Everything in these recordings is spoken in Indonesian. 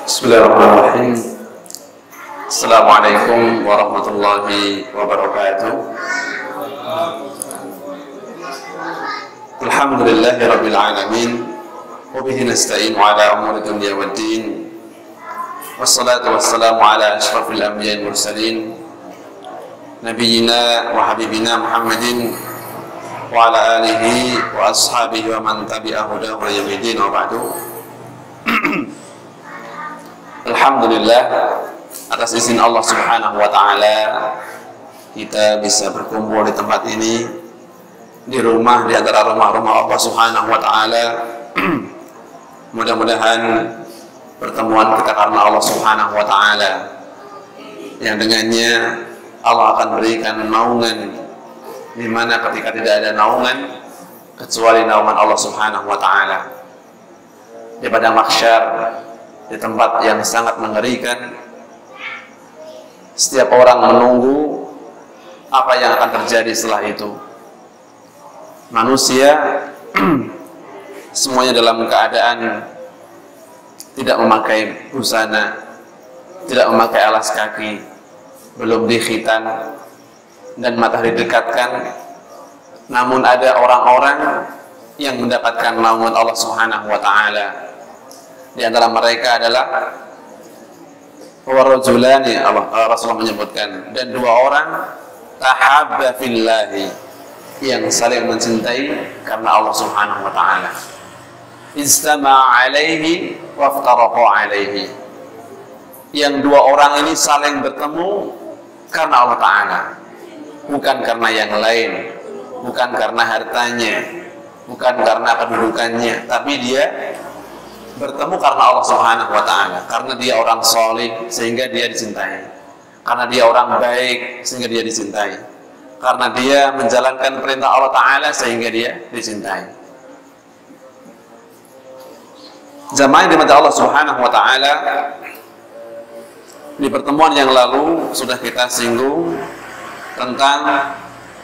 Bismillahirrahmanirrahim. Assalamualaikum warahmatullahi wabarakatuh. Alhamdulillahi rabbil alamin. Wa bihi nasta'inu ala umuri dunya waddin. Wassalatu wassalamu ala asyrafil anbiya'i wal mursalin nabiyyina wa habibina Muhammadin wa ala alihi wa ashabihi wa man tabi'ahu ila yaumil wa ba'du. Alhamdulillah, atas izin Allah Subhanahu wa ta'ala kita bisa berkumpul di tempat ini, di rumah, di antara rumah-rumah Allah Subhanahu wa ta'ala. Mudah-mudahan pertemuan kita karena Allah Subhanahu wa ta'ala, yang dengannya Allah akan berikan naungan di mana ketika tidak ada naungan kecuali naungan Allah Subhanahu wa ta'ala. Di padang mahsyar, di tempat yang sangat mengerikan, setiap orang menunggu apa yang akan terjadi setelah itu. Manusia semuanya dalam keadaan tidak memakai busana, tidak memakai alas kaki, belum dikhitan dan matahari dekatkan. Namun ada orang-orang yang mendapatkan naungan Allah Subhanahu wa ta'ala. Di antara mereka adalah warajulani, Rasulullah menyebutkan, dan dua orang tahabba fillahi, yang saling mencintai karena Allah Subhanahu wa ta'ala. Istama'a alaihi waftaraqa alaihi, yang dua orang ini saling bertemu karena Allah ta'ala, bukan karena yang lain, bukan karena hartanya, bukan karena kedudukannya, tapi dia bertemu karena Allah Subhanahu wa ta'ala, karena dia orang soleh sehingga dia dicintai, karena dia orang baik sehingga dia dicintai, karena dia menjalankan perintah Allah ta'ala sehingga dia dicintai. Jamaah yang dimati Allah Subhanahu wa ta'ala, di pertemuan yang lalu sudah kita singgung tentang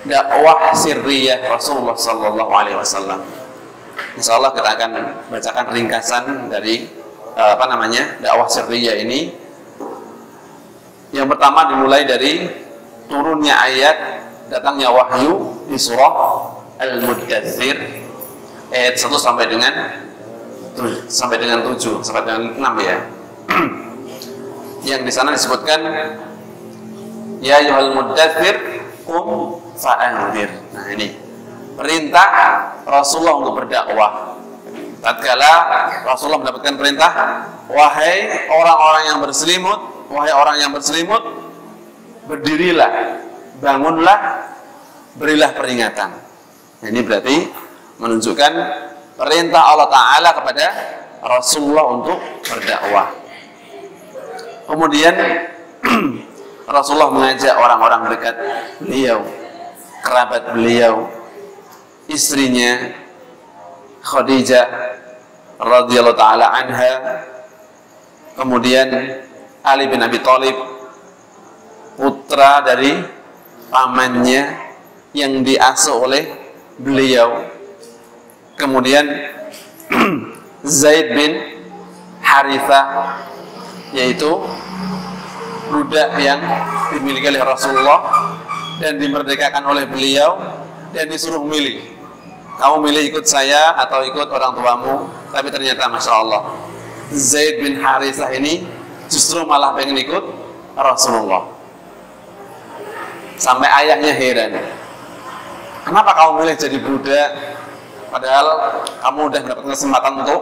dakwah sirriyah Rasulullah sallallahu alaihi wasallam. Insyaallah kita akan bacakan ringkasan dari dakwah sirriyah ini. Yang pertama dimulai dari turunnya ayat, datangnya wahyu di surah Al-Muddatsir ayat 1 sampai dengan 7 sampai dengan 6 ya. Yang di sana disebutkan ya ayyuhal muddatsir qum fa'anzir. Nah, ini perintah Rasulullah untuk berdakwah. Tatkala Rasulullah mendapatkan perintah, wahai orang-orang yang berselimut, wahai orang yang berselimut, berdirilah, bangunlah, berilah peringatan. Nah, ini berarti menunjukkan perintah Allah Ta'ala kepada Rasulullah untuk berdakwah. Kemudian Rasulullah mengajak orang-orang dekat beliau, kerabat beliau, istrinya Khadijah radhiyallahu ta'ala anha, kemudian Ali bin Abi Thalib, putra dari pamannya yang diasuh oleh beliau, kemudian Zaid bin Harithah, yaitu budak yang dimiliki oleh Rasulullah dan dimerdekakan oleh beliau dan disuruh milih, kamu milih ikut saya atau ikut orang tuamu. Tapi ternyata Masya Allah, Zaid bin Harithah ini justru malah pengen ikut Rasulullah. Sampai ayahnya heran, kenapa kamu milih jadi budak padahal kamu udah dapat kesempatan untuk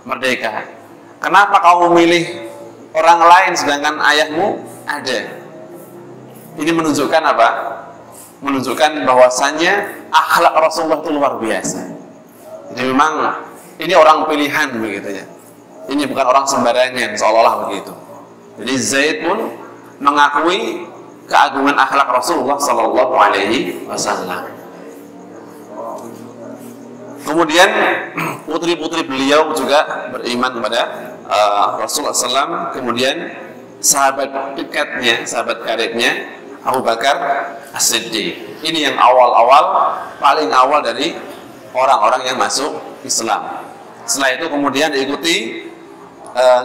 merdeka? Kenapa kamu milih orang lain sedangkan ayahmu ada? Ini menunjukkan apa? Menunjukkan bahwasannya akhlak Rasulullah itu luar biasa. Jadi memang ini orang pilihan begitu ya. Ini bukan orang sembarangan seolah-olah begitu. Jadi Zaid pun mengakui keagungan akhlak Rasulullah sallallahu alaihi wasallam. Kemudian putri-putri beliau juga beriman kepada Rasulullah SAW. Kemudian sahabat dekatnya, sahabat karibnya Abu Bakar As-Siddiq. Ini yang awal-awal, paling awal dari orang-orang yang masuk Islam. Setelah itu kemudian diikuti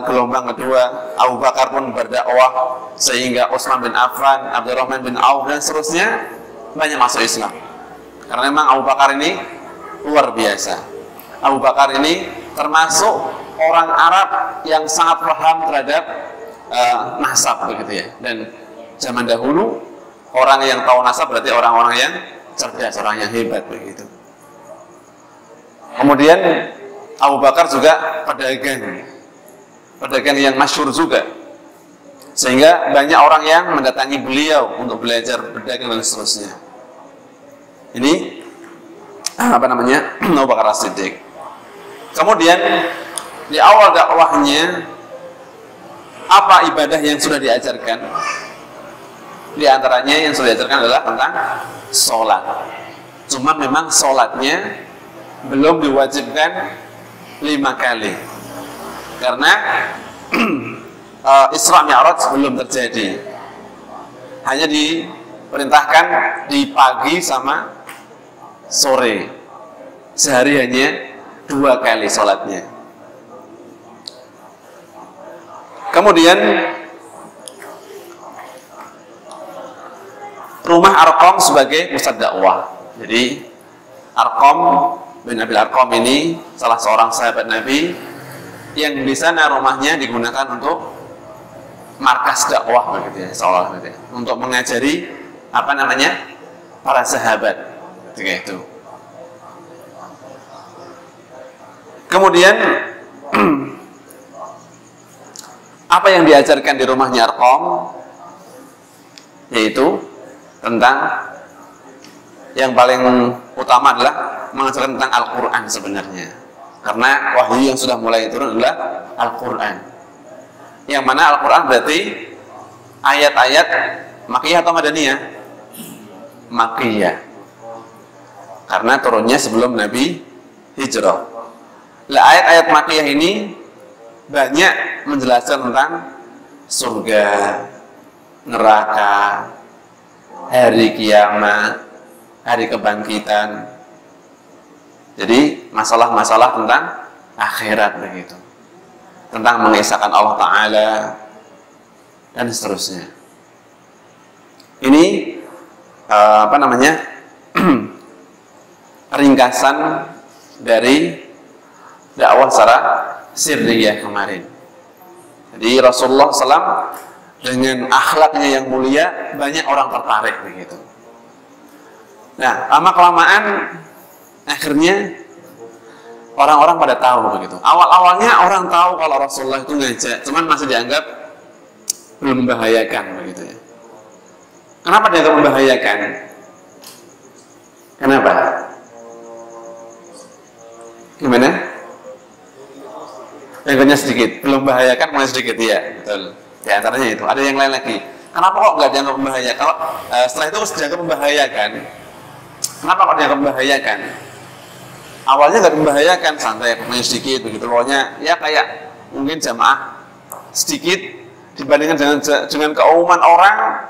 gelombang kedua, Abu Bakar pun berdakwah sehingga Utsman bin Affan, Abdurrahman bin Auf dan seterusnya banyak masuk Islam. Karena memang Abu Bakar ini luar biasa. Abu Bakar ini termasuk orang Arab yang sangat paham terhadap nasab begitu ya. Dan zaman dahulu orang yang tahu nasab berarti orang-orang yang cerdas, orang yang hebat begitu. Kemudian Abu Bakar juga pedagang yang masyhur juga, sehingga banyak orang yang mendatangi beliau untuk belajar berdagang dan seterusnya. Ini Abu Bakar As-Siddiq. Kemudian di awal dakwahnya apa ibadah yang sudah diajarkan? Di antaranya yang sudah diajarkan adalah tentang sholat. Cuma memang sholatnya belum diwajibkan 5 kali. Karena Isra Mi'raj belum terjadi. Hanya diperintahkan di pagi sama sore. Sehari hanya 2 kali sholatnya. Kemudian rumah Arqam sebagai pusat dakwah. Jadi Arqam bin Abil Arqam ini salah seorang sahabat Nabi yang di sana rumahnya digunakan untuk markas dakwah begitu ya, seolah gitu ya, untuk mengajari para sahabat ketika itu. Kemudian apa yang diajarkan di rumahnya Arqam yaitu tentang yang paling utama adalah mengajarkan tentang Al-Quran sebenarnya. Karena wahyu yang sudah mulai turun adalah Al-Quran. Yang mana Al-Quran berarti ayat-ayat Makkiyah atau Madaniyah? Makkiyah. Karena turunnya sebelum Nabi hijrah. Lah ayat-ayat Makkiyah ini banyak menjelaskan tentang surga, neraka, hari kiamat, hari kebangkitan. Jadi masalah-masalah tentang akhirat begitu, tentang mengesahkan Allah Ta'ala dan seterusnya. Ini ringkasan dari dakwah secara sirriyah kemarin. Jadi Rasulullah SAW dengan akhlaknya yang mulia banyak orang tertarik begitu. Nah, lama kelamaan akhirnya orang-orang pada tahu begitu. Awal-awalnya orang tahu kalau Rasulullah itu ngajak, cuman masih dianggap belum membahayakan begitu ya. Kenapa dianggap membahayakan? Kenapa? Gimana? Yang sedikit, belum membahayakan, mulai sedikit ya, betul. Di antaranya itu. Ada yang lain lagi. Kenapa kok nggak dianggap membahayakan? Kalau setelah itu dianggap membahayakan. Kenapa kok dianggap membahayakan? Awalnya nggak membahayakan, santai, pemain sedikit begitu. Pokoknya ya kayak mungkin jamaah sedikit dibandingkan dengan keumuman orang,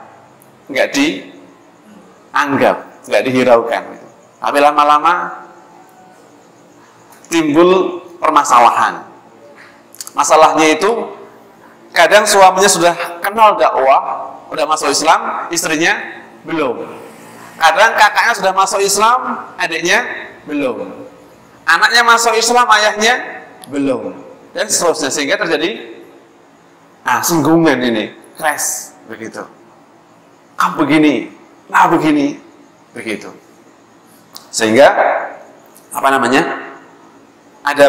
nggak dianggap, nggak dihiraukan. Tapi lama-lama timbul permasalahan. Masalahnya itu kadang suaminya sudah kenal dakwah, sudah masuk Islam, istrinya belum. Kadang kakaknya sudah masuk Islam, adiknya belum. Anaknya masuk Islam, ayahnya belum. Dan seterusnya, sehingga terjadi singgungan ini, clash begitu. Kamu begini, begini, begitu. Sehingga ada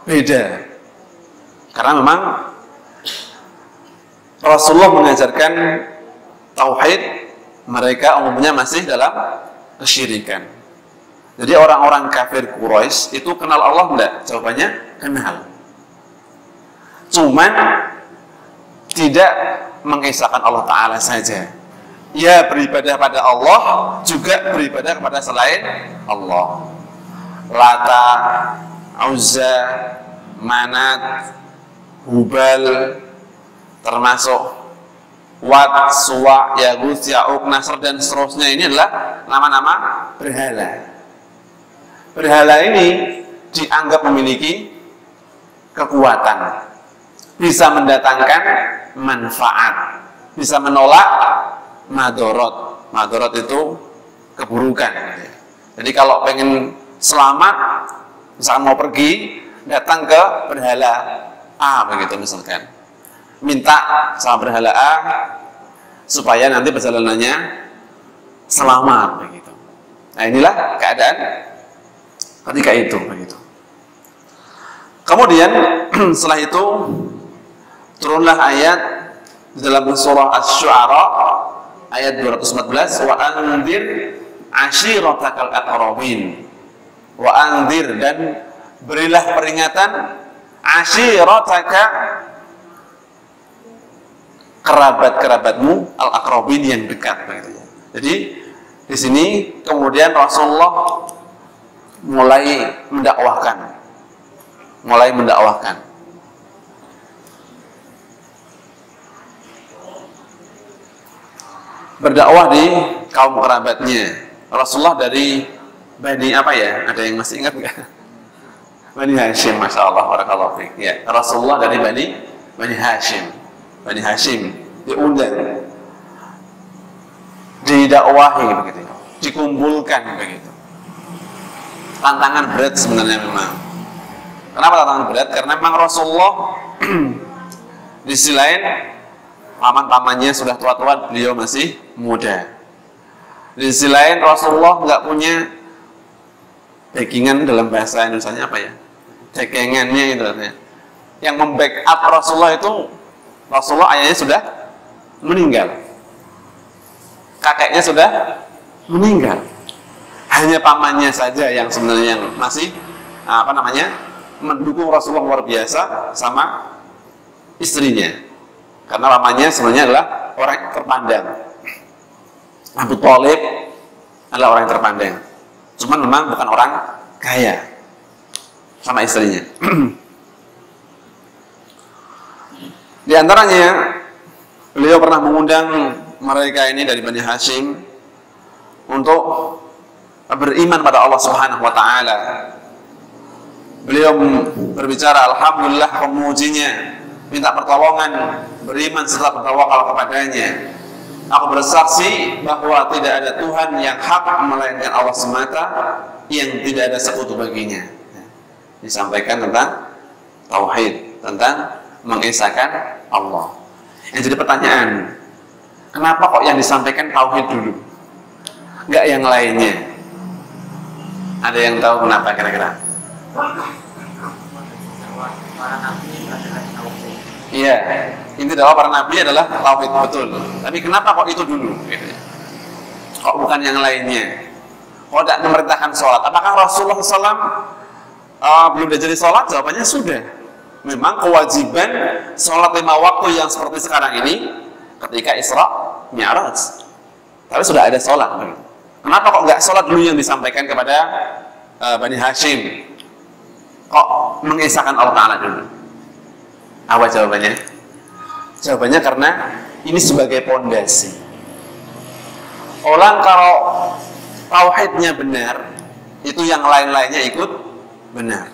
beda. Karena memang Rasulullah mengajarkan tauhid, mereka umumnya masih dalam kesyirikan. Jadi orang-orang kafir Quraisy itu kenal Allah enggak? Jawabannya kenal. Cuman tidak mengesahkan Allah Ta'ala saja. Ya beribadah pada Allah, juga beribadah kepada selain Allah. Lata, Uzza, Manat, Hubal, termasuk Wat, Suwa, Yaguth, Ya'uq, Nasr dan seterusnya, ini adalah nama-nama berhala. Berhala ini dianggap memiliki kekuatan, bisa mendatangkan manfaat, bisa menolak madorot. Madorot itu keburukan. Jadi kalau pengen selamat, misalkan mau pergi, datang ke berhala A begitu misalkan, minta sama berhala A supaya nanti perjalanannya selamat begitu. Nah inilah keadaan ketika itu begitu. Kemudian setelah itu turunlah ayat di dalam surah Asy-Syu'ara ayat 214, wa anzir ashiratakal aqrabin. Wa anzir, dan berilah peringatan ashirataka, kerabat-kerabatmu, al-aqrabin yang dekat begitu ya. Jadi di sini kemudian Rasulullah mulai mendakwahkan. Berdakwah di kaum kerabatnya. Rasulullah dari Bani apa ya? Ada yang masih ingat nggak? Bani Hashim, Masya Allah, barakallahu fiik. Ya, Rasulullah dari Bani Hashim. Bani Hashim diundang, didakwahi begitu, dikumpulkan begitu. Tantangan berat sebenarnya memang. Kenapa tantangan berat? Karena memang Rasulullah di sisi lain paman-pamannya sudah tua-tua, beliau masih muda. Di sisi lain Rasulullah nggak punya backingan, dalam bahasa Indonesianya apa ya? Cekengannya itu artinya. Yang membackup Rasulullah itu, Rasulullah ayahnya sudah meninggal, kakeknya sudah meninggal. Hanya pamannya saja yang sebenarnya yang masih mendukung Rasulullah luar biasa sama istrinya. Karena pamannya sebenarnya adalah orang terpandang. Abu Thalib adalah orang yang terpandang. Cuman memang bukan orang kaya sama istrinya. Di antaranya beliau pernah mengundang mereka ini dari Bani Hashim untuk beriman pada Allah Subhanahu wa taala. Beliau berbicara, alhamdulillah pemujinya, minta pertolongan, beriman setelah bertawakal kepadanya. Aku bersaksi bahwa tidak ada Tuhan yang hak melainkan Allah semata, yang tidak ada sekutu baginya. Disampaikan tentang tauhid, tentang mengesahkan Allah. Yang jadi pertanyaan, kenapa kok yang disampaikan tauhid dulu, nggak yang lainnya? Ada yang tahu kenapa kira-kira? Iya, inti dakwah para nabi adalah tauhid, betul. Tapi kenapa kok itu dulu? Gitu. Kok bukan yang lainnya? Kok tidak memerintahkan sholat? Apakah Rasulullah SAW belum diajari sholat? Jawabannya sudah. Memang kewajiban sholat 5 waktu yang seperti sekarang ini ketika Isra Mi'raj. Tapi sudah ada sholat. Kenapa kok nggak sholat dulu yang disampaikan kepada Bani Hashim? Kok mengesahkan Allah Ta'ala dulu? Apa jawabannya? Jawabannya karena ini sebagai pondasi. Orang kalau tauhidnya benar, itu yang lain-lainnya ikut benar.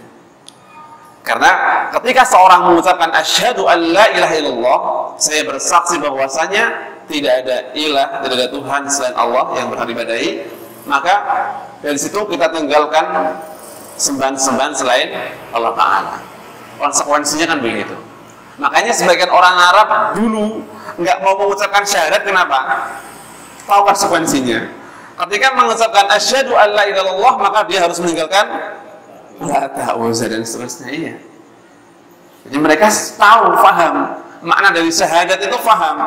Karena ketika seorang mengucapkan asyhadu an la ilaha illallah, saya bersaksi bahwasanya tidak ada ilah, tidak ada Tuhan selain Allah yang berhak diibadahi, maka dari situ kita tinggalkan sembahan-sembahan selain Allah Ta'ala. Konsekuensinya kan begitu. Makanya sebagian orang Arab dulu nggak mau mengucapkan syahadat, kenapa? Tahu konsekuensinya. Ketika mengucapkan asyhadu an la ilaha illallah, maka dia harus meninggalkan Lata, Uzza dan seterusnya. Iya. Jadi mereka tahu, faham makna dari syahadat itu, faham.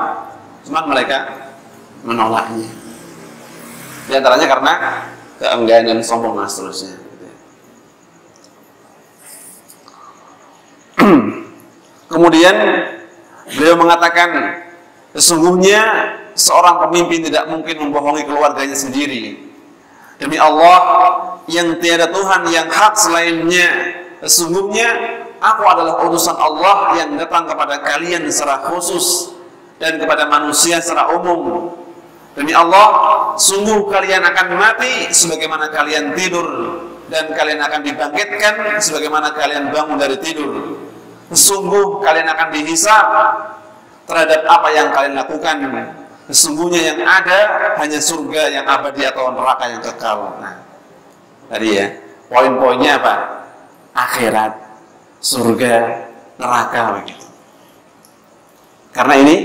Cuma mereka menolaknya. Di antaranya karena keengganan dan sombong dan seterusnya. Kemudian beliau mengatakan, sesungguhnya seorang pemimpin tidak mungkin membohongi keluarganya sendiri. Demi Allah yang tiada Tuhan yang hak selainnya, sesungguhnya aku adalah utusan Allah yang datang kepada kalian secara khusus dan kepada manusia secara umum. Demi Allah, sungguh kalian akan mati sebagaimana kalian tidur, dan kalian akan dibangkitkan sebagaimana kalian bangun dari tidur. sesungguh kalian akan dihisab terhadap apa yang kalian lakukan. Sesungguhnya yang ada hanya surga yang abadi atau neraka yang kekal. Nah, tadi ya, poin-poinnya apa? Akhirat, surga, neraka begitu. Karena ini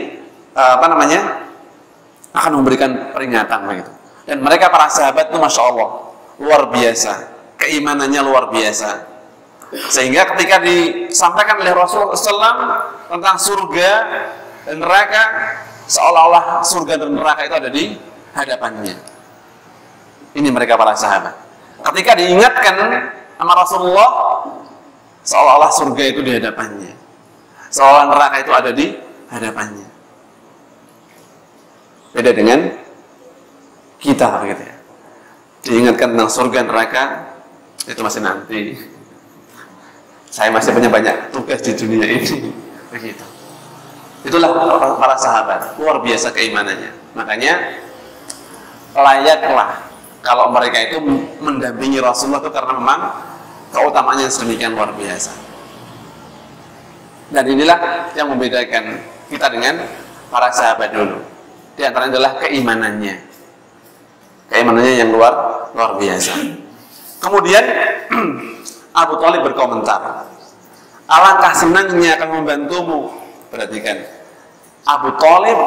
akan memberikan peringatan begitu. Dan mereka para sahabat itu masya Allah luar biasa, keimanannya luar biasa. Sehingga ketika disampaikan oleh Rasulullah SAW tentang surga dan neraka, seolah-olah surga dan neraka itu ada di hadapannya. Ini mereka para sahabat. Ketika diingatkan sama Rasulullah, seolah-olah surga itu di hadapannya, seolah neraka itu ada di hadapannya. Beda dengan kita begitu ya. Diingatkan tentang surga neraka itu masih nanti. Saya masih punya banyak tugas di dunia ini. Begitu. Itulah para sahabat, luar biasa keimanannya. Makanya layaklah kalau mereka itu mendampingi Rasulullah itu karena memang keutamaannya sedemikian luar biasa. Dan inilah yang membedakan kita dengan para sahabat dulu. Di antaranya adalah keimanannya. Keimanannya yang luar biasa. Kemudian Abu Thalib berkomentar, alangkah senangnya akan membantumu. Perhatikan, Abu Thalib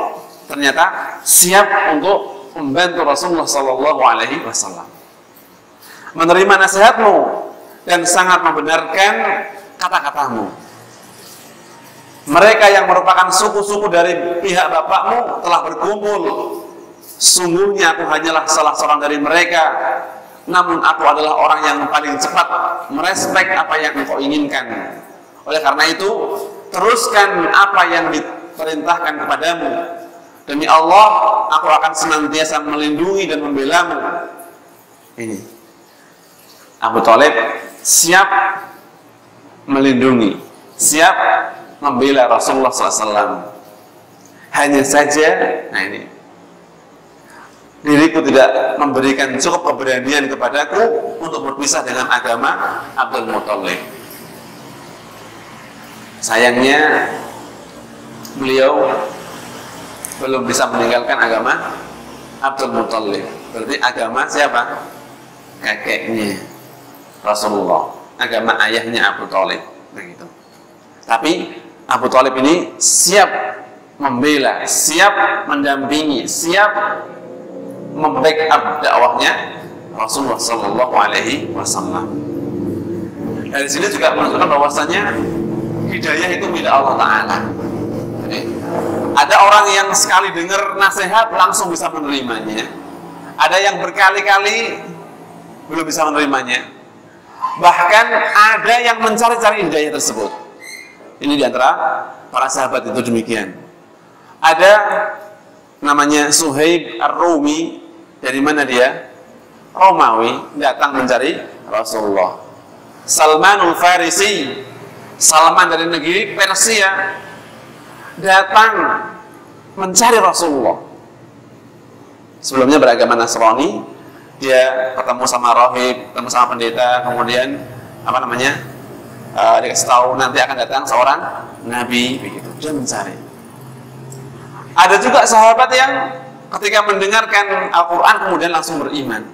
ternyata siap untuk membantu Rasulullah SAW, menerima nasihatmu dan sangat membenarkan kata-katamu. Mereka yang merupakan suku-suku dari pihak bapakmu telah berkumpul. Sungguhnya aku hanyalah salah seorang dari mereka, namun aku adalah orang yang paling cepat merespek apa yang engkau inginkan. Oleh karena itu, teruskan apa yang diperintahkan kepadamu. Demi Allah, aku akan senantiasa melindungi dan membelamu. Ini Abu Thalib siap melindungi, siap membela Rasulullah SAW. Hanya saja, nah ini, diriku tidak memberikan cukup keberanian kepadaku untuk berpisah dengan agama Abdul Muthalib. Sayangnya beliau belum bisa meninggalkan agama Abdul Muthalib. Berarti agama siapa? Kakeknya Rasulullah, agama ayahnya Abu Thalib. Begitu. Tapi Abu Thalib ini siap membela, siap mendampingi, siap membackup dakwahnya Rasulullah SAW. Dari sini juga menunjukkan bahwasanya hidayah itu milik Allah Ta'ala. Ada orang yang sekali dengar nasihat langsung bisa menerimanya. Ada yang berkali-kali belum bisa menerimanya. Bahkan ada yang mencari-cari hidayah tersebut. Ini diantara para sahabat itu demikian. Ada namanya Suhaib Ar-Rumi. Dari mana dia? Romawi, datang mencari Rasulullah. Salmanul Farisi, Salman dari negeri Persia, datang mencari Rasulullah. Sebelumnya beragama Nasrani, dia ketemu sama rahib, ketemu sama pendeta, kemudian dikasih tahu nanti akan datang seorang nabi, begitu. Dia mencari. Ada juga sahabat yang ketika mendengarkan Al-Quran kemudian langsung beriman.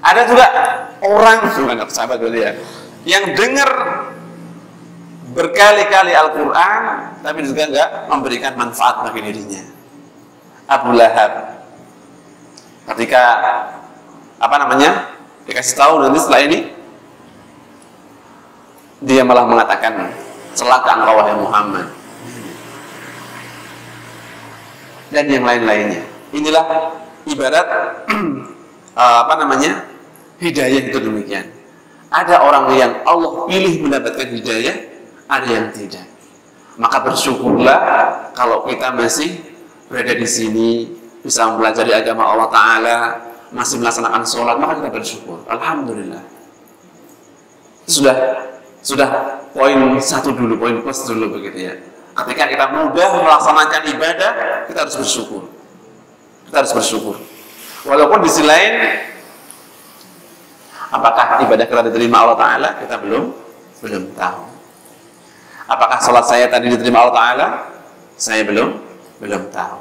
Ada juga orang, sahabat ya, yang dengar berkali-kali Al-Quran tapi juga enggak memberikan manfaat bagi dirinya. Abu Lahab, ketika dikasih tahu nanti setelah ini, dia malah mengatakan, celaka engkau wahai Muhammad, dan yang lain-lainnya. Inilah ibarat hidayah itu demikian. Ada orang yang Allah pilih mendapatkan hidayah, ada yang tidak. Maka bersyukurlah kalau kita masih berada di sini, bisa mempelajari agama Allah Ta'ala, masih melaksanakan sholat, maka kita bersyukur. Alhamdulillah. Sudah poin satu dulu, poin plus dulu begitu ya. Ketika kita mudah melaksanakan ibadah, kita harus bersyukur. Kita harus bersyukur. Walaupun di sisi lain, apakah ibadah kita diterima Allah Ta'ala? Kita belum belum tahu. Apakah sholat saya tadi diterima Allah Ta'ala? Saya belum tahu.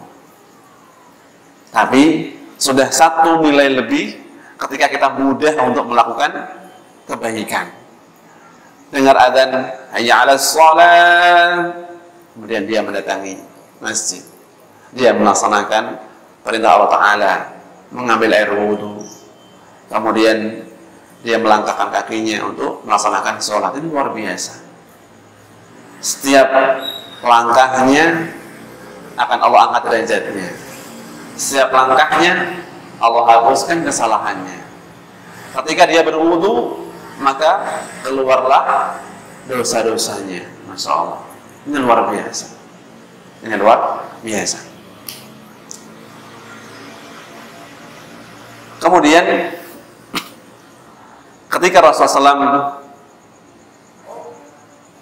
Tapi sudah satu nilai lebih ketika kita mudah untuk melakukan kebaikan. Dengar adzan hayya 'alas shalah, kemudian dia mendatangi masjid. Dia melaksanakan perintah Allah Ta'ala, mengambil air wudhu, kemudian dia melangkahkan kakinya untuk melaksanakan sholat. Ini luar biasa. Setiap langkahnya akan Allah angkat derajatnya. Setiap langkahnya Allah hapuskan kesalahannya. Ketika dia berwudu, maka keluarlah dosa-dosanya. Masya Allah. Ini luar biasa. Ini luar biasa. Kemudian ketika Rasulullah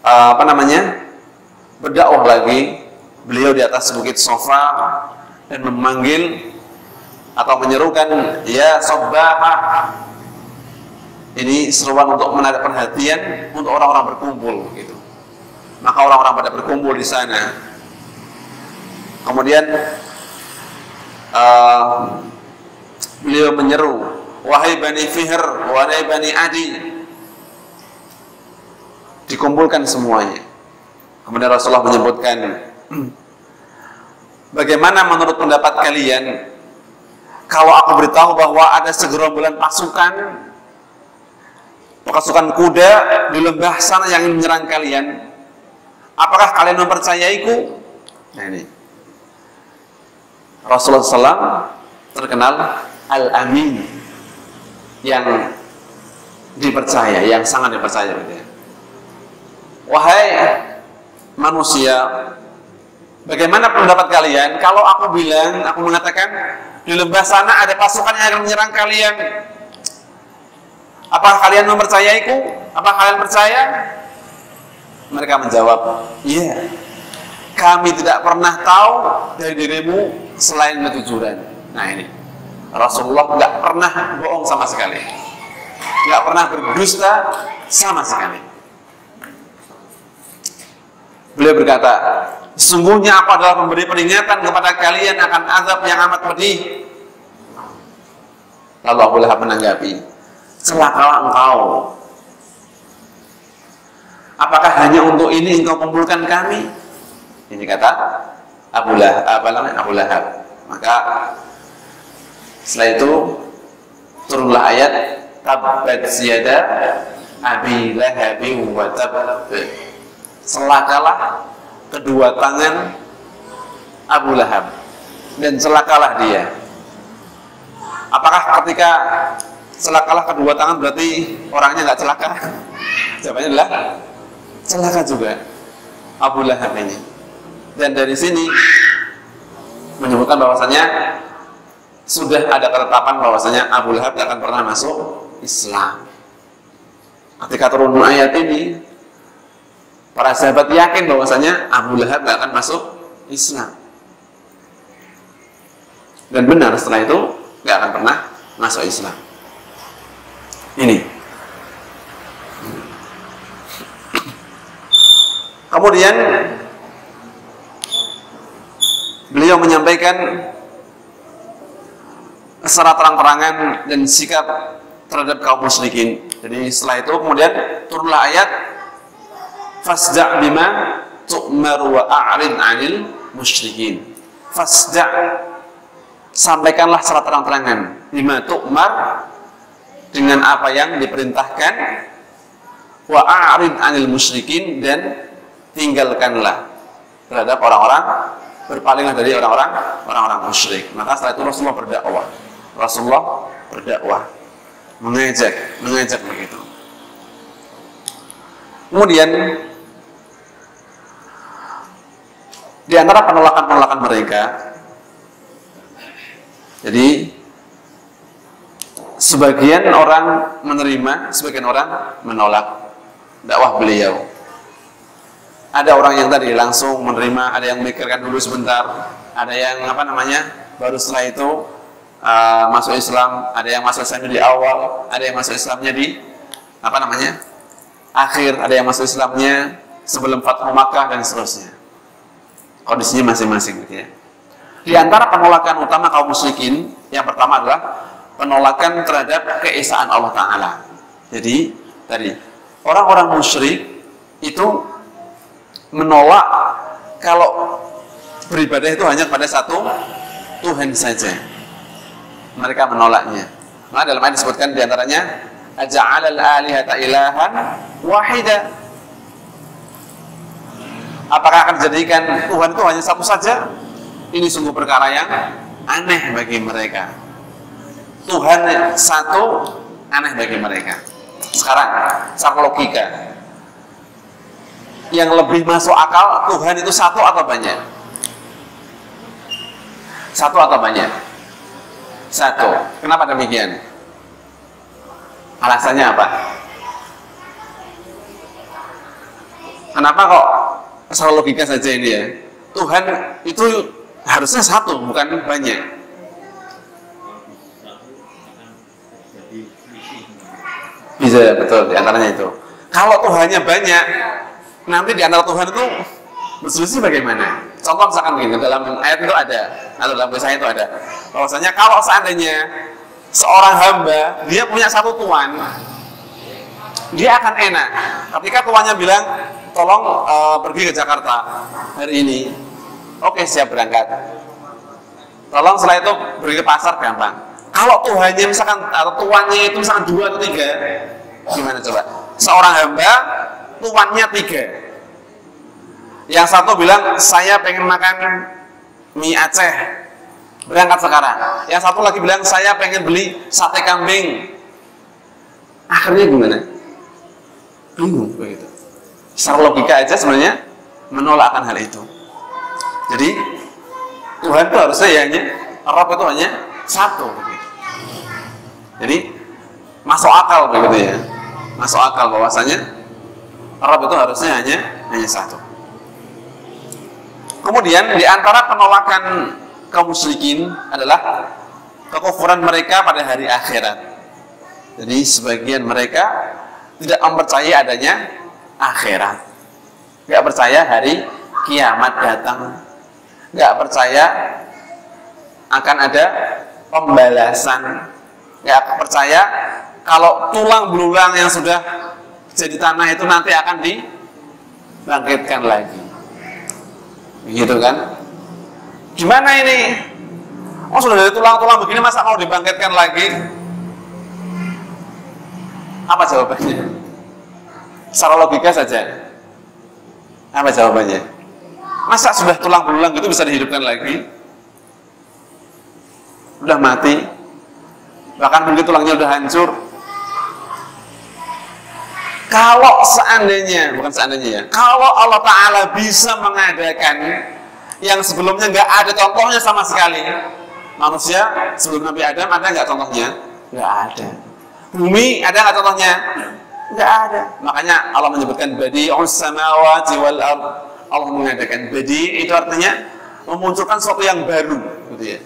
SAW berdakwah lagi, beliau di atas bukit Safa dan memanggil atau menyerukan ya sabbahah. Ini seruan untuk menarik perhatian untuk orang-orang berkumpul gitu. Maka orang-orang pada berkumpul di sana. Kemudian beliau menyeru, wahai Bani Fihr, wahai Bani Adi. Dikumpulkan semuanya. Kemudian Rasulullah menyebutkan, bagaimana menurut pendapat kalian kalau aku beritahu bahwa ada segerombolan pasukan kuda di lembah sana yang ingin menyerang kalian? Apakah kalian mempercayaiku? Nah ini Rasulullah SAW terkenal Al-Amin, yang dipercaya, yang sangat dipercaya. Wahai manusia, bagaimana pendapat kalian kalau aku mengatakan di lembah sana ada pasukan yang akan menyerang kalian? Apakah kalian mempercayaiku? Apakah kalian percaya? Mereka menjawab, iya. Kami tidak pernah tahu dari dirimu selain kejujuran. Nah ini, Rasulullah nggak pernah bohong sama sekali, nggak pernah berdusta sama sekali. Beliau berkata, sesungguhnya aku adalah memberi peringatan kepada kalian akan azab yang amat pedih. Lalu Abu Lahab menanggapi, celakalah engkau. Apakah hanya untuk ini engkau kumpulkan kami? Ini kata Abu Lahab. Maka setelah itu turunlah ayat tabbat yada abi lahabin wa tabb. Celakalah kedua tangan Abu Lahab dan celakalah dia. Apakah ketika celakalah kedua tangan berarti orangnya nggak celaka? Jawabannya adalah celaka juga Abu Lahab ini. Dan dari sini menyebutkan bahwasanya sudah ada ketetapan bahwasanya Abu Lahab tidak akan pernah masuk Islam. Ketika turun ayat ini, para sahabat yakin bahwasanya Abu Lahab tidak akan masuk Islam. Dan benar, setelah itu tidak akan pernah masuk Islam. Ini. Kemudian beliau menyampaikan secara terang-terangan dan sikap terhadap kaum musyrikin. Jadi setelah itu kemudian turunlah ayat fasda' bima tu'mar wa a'rid 'anil musyrikin. Fasda', sampaikanlah secara terang-terangan, bima tu'mar, dengan apa yang diperintahkan, wa a'rid 'anil musyrikin, dan tinggalkanlah terhadap orang-orang, berpalinglah dari orang-orang musyrik. Maka setelah itu Rasulullah berdakwah, mengajak begitu. Kemudian di antara penolakan mereka, jadi sebagian orang menerima, sebagian orang menolak dakwah beliau. Ada orang yang tadi langsung menerima, ada yang memikirkan dulu sebentar, ada yang baru setelah itu masuk Islam, ada yang masuk Islamnya di awal, ada yang masuk Islamnya di akhir, ada yang masuk Islamnya sebelum Fathu Makkah dan seterusnya. Kondisinya masing-masing gitu ya. Di antara penolakan utama kaum musyrikin, yang pertama adalah penolakan terhadap keesaan Allah Ta'ala. Jadi, tadi, orang-orang musyrik itu menolak kalau beribadah itu hanya kepada satu Tuhan saja. Mereka menolaknya. Maka dalam ayat disebutkan diantaranya, aja'alal alihata ilahan wahida. Apakah akan dijadikan Tuhan itu hanya satu saja? Ini sungguh perkara yang aneh bagi mereka. Tuhan satu aneh bagi mereka. Sekarang, secara logika, yang lebih masuk akal, Tuhan itu satu atau banyak? Satu atau banyak? Satu. Kenapa demikian? Alasannya apa? Kenapa kok secara logika saja ini ya? Tuhan itu harusnya satu, bukan banyak. Bisa, betul, diantaranya itu. Kalau Tuhannya banyak, nanti di antara Tuhan itu berselisih bagaimana? Contoh misalkan begini, dalam ayat itu ada, atau dalam kisah itu ada, bahwasanya kalau seandainya seorang hamba, dia punya satu tuan, dia akan enak. Ketika tuannya bilang, tolong pergi ke Jakarta hari ini, oke, siap berangkat. Tolong setelah itu pergi ke pasar, gampang. Kalau Tuhannya misalkan, atau tuannya itu misalkan 2 atau 3, gimana coba? Seorang hamba, tuannya 3. Yang satu bilang, saya pengen makan mie Aceh, berangkat sekarang. Yang satu lagi bilang, saya pengen beli sate kambing. Akhirnya gimana? Bingung begitu. Secara logika aja sebenarnya menolakkan hal itu. Jadi Tuhan itu harusnya ya hanya, Rabb itu hanya satu begitu. Jadi masuk akal begitu ya. Masuk akal bahwasanya Rabb itu harusnya hanya satu. Kemudian di antara penolakan kaum musyrikin adalah kekufuran mereka pada hari akhirat. Jadi sebagian mereka tidak mempercayai adanya akhirat, nggak percaya hari kiamat datang, nggak percaya akan ada pembalasan, nggak percaya kalau tulang belulang yang sudah jadi tanah itu nanti akan dibangkitkan lagi, begitu kan? Gimana ini? Oh, sudah dari tulang-tulang begini masa mau dibangkitkan lagi? Apa jawabannya? Secara logika saja. Apa jawabannya? Masa sudah tulang belulang gitu bisa dihidupkan lagi? Udah mati, bahkan mungkin tulangnya udah hancur. Kalau seandainya, bukan seandainya ya, kalau Allah Ta'ala bisa mengadakan yang sebelumnya nggak ada contohnya sama sekali. Manusia sebelum Nabi Adam ada nggak contohnya? Nggak ada. Bumi ada nggak contohnya? Nggak ada. Makanya Allah menyebutkan badi'us samawati wal ard. Allah mengadakan badi' itu artinya memunculkan sesuatu yang baru, gitu ya.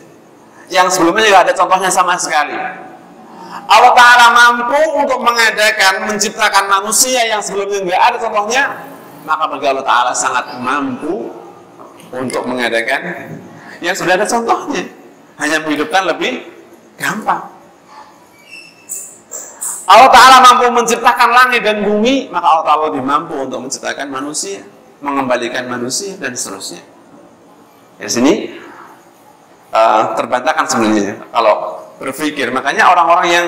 Yang sebelumnya nggak ada contohnya sama sekali. Allah Ta'ala mampu untuk mengadakan, menciptakan manusia yang sebelumnya nggak ada contohnya, maka bagi Allah Ta'ala sangat mampu untuk mengadakan yang sudah ada contohnya. Hanya menghidupkan lebih gampang. Allah Ta'ala mampu menciptakan langit dan bumi, maka Allah Ta'ala lebih mampu untuk menciptakan manusia, mengembalikan manusia, dan seterusnya. Di sini terbantahkan sebenarnya kalau berpikir. Makanya orang-orang yang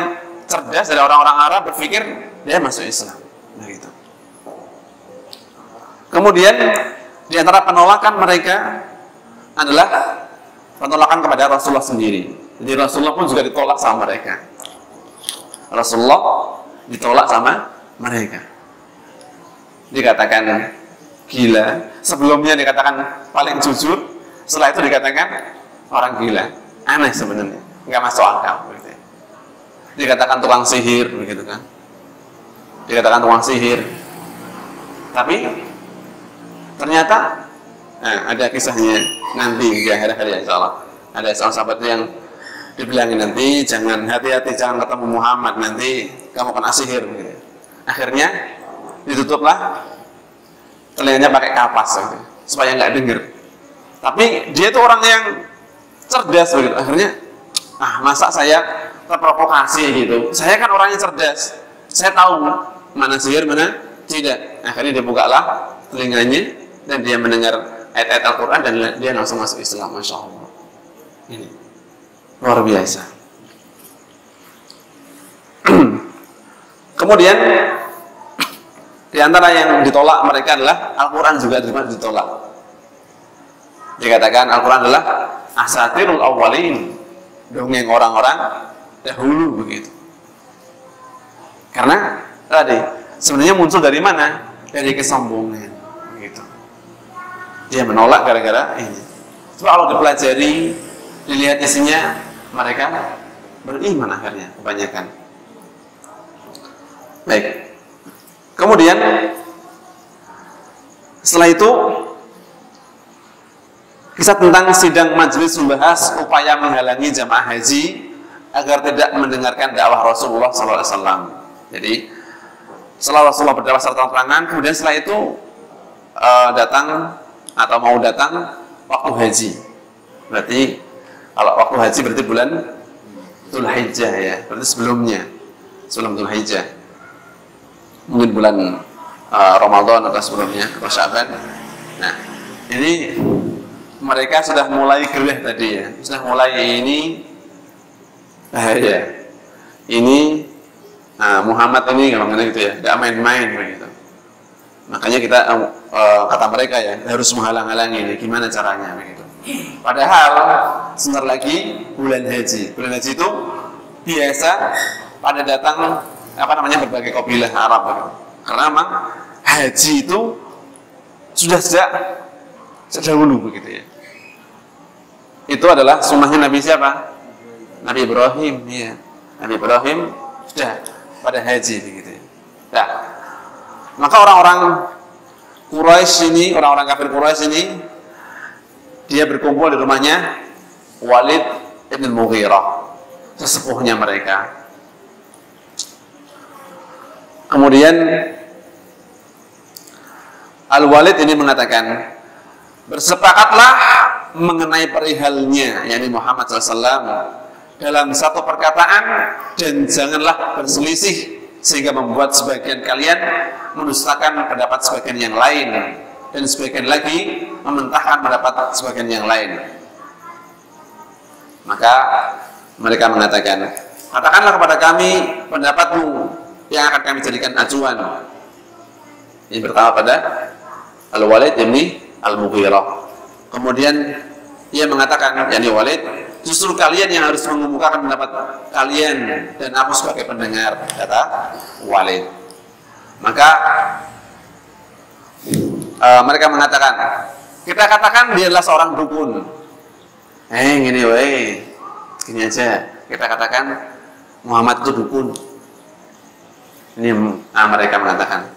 cerdas dari orang-orang Arab berpikir dia masuk Islam. Nah, gitu. Kemudian di antara penolakan mereka adalah penolakan kepada Rasulullah sendiri. Jadi Rasulullah pun juga ditolak sama mereka. Rasulullah ditolak sama mereka. Dikatakan gila. Sebelumnya dikatakan paling jujur. Setelah itu dikatakan orang gila. Aneh sebenarnya. Nggak masuk akal. Begitu. Dikatakan tukang sihir. Begitu kan. Dikatakan tukang sihir. Tapi ternyata ada kisahnya nanti di akhir-akhir ya, insya Allah. Ada seorang sahabat yang dibilangin nanti jangan hati-hati, jangan ketemu Muhammad, nanti kamu kena sihir. Begitu. Akhirnya ditutuplah telinganya pakai kapas gitu, supaya nggak dengar. Tapi dia itu orang yang cerdas begitu. Akhirnya, masa saya terprovokasi gitu. Saya kan orangnya cerdas. Saya tahu mana sihir, mana tidak. Akhirnya dia bukalah telinganya dan dia mendengar ayat-ayat Al-Quran dan dia langsung masuk Islam. Masya Allah. Ini luar biasa. Kemudian di antara yang ditolak mereka adalah Al-Quran juga ditolak. Dikatakan Al-Quran adalah asatirul awwalin, dongeng orang-orang dahulu begitu. Karena tadi sebenarnya muncul dari mana? Dari kesombongan begitu. Dia menolak gara-gara ini. Coba kalau dipelajari, dilihat isinya, mereka beriman akhirnya kebanyakan. Baik. Kemudian setelah itu kisah tentang sidang majelis membahas upaya menghalangi jamaah haji agar tidak mendengarkan dakwah Rasulullah SAW. Jadi setelah Rasulullah berdakwah secara terang-terangan, kemudian setelah itu datang atau mau datang waktu haji. Berarti kalau waktu haji berarti bulan Dzulhijjah ya, berarti sebelum Dzulhijjah. Mungkin bulan Ramadan atau sebelumnya, atau Syaban. Nah, ini mereka sudah mulai gerah tadi ya, sudah mulai ini bahaya. Ini Muhammad ini ngomongnya gitu ya, tidak main-main begitu. Makanya kita kata mereka ya, harus menghalang-halangi ini, gimana caranya begitu. Padahal sebentar lagi bulan haji. Bulan haji itu biasa pada datang berbagai kabilah Arab begitu. Karena memang haji itu sudah sejak dahulu begitu ya. Itu adalah sunnahnya Nabi siapa? Nabi Ibrahim ya. Nabi Ibrahim sudah pada haji begitu ya. Nah, maka orang-orang Quraisy ini, orang-orang kafir Quraisy ini, dia berkumpul di rumahnya Walid ibn Mughirah, sesepuhnya mereka. Kemudian Al-Walid ini mengatakan, bersepakatlah mengenai perihalnya, yakni Muhammad SAW, dalam satu perkataan dan janganlah berselisih sehingga membuat sebagian kalian mendustakan pendapat sebagian yang lain dan sebagian lagi mementahkan pendapat sebagian yang lain. Maka mereka mengatakan, katakanlah kepada kami pendapatmu yang akan kami jadikan acuan. Ini pertama pada Al-Walid bin Al-Mughirah. Kemudian ia mengatakan, yakni Walid, justru kalian yang harus mengemukakan pendapat kalian dan aku sebagai pendengar, kata Walid. Maka mereka mengatakan, kita katakan dia adalah seorang dukun. Gini aja, kita katakan Muhammad itu dukun. Ini mereka mengatakan.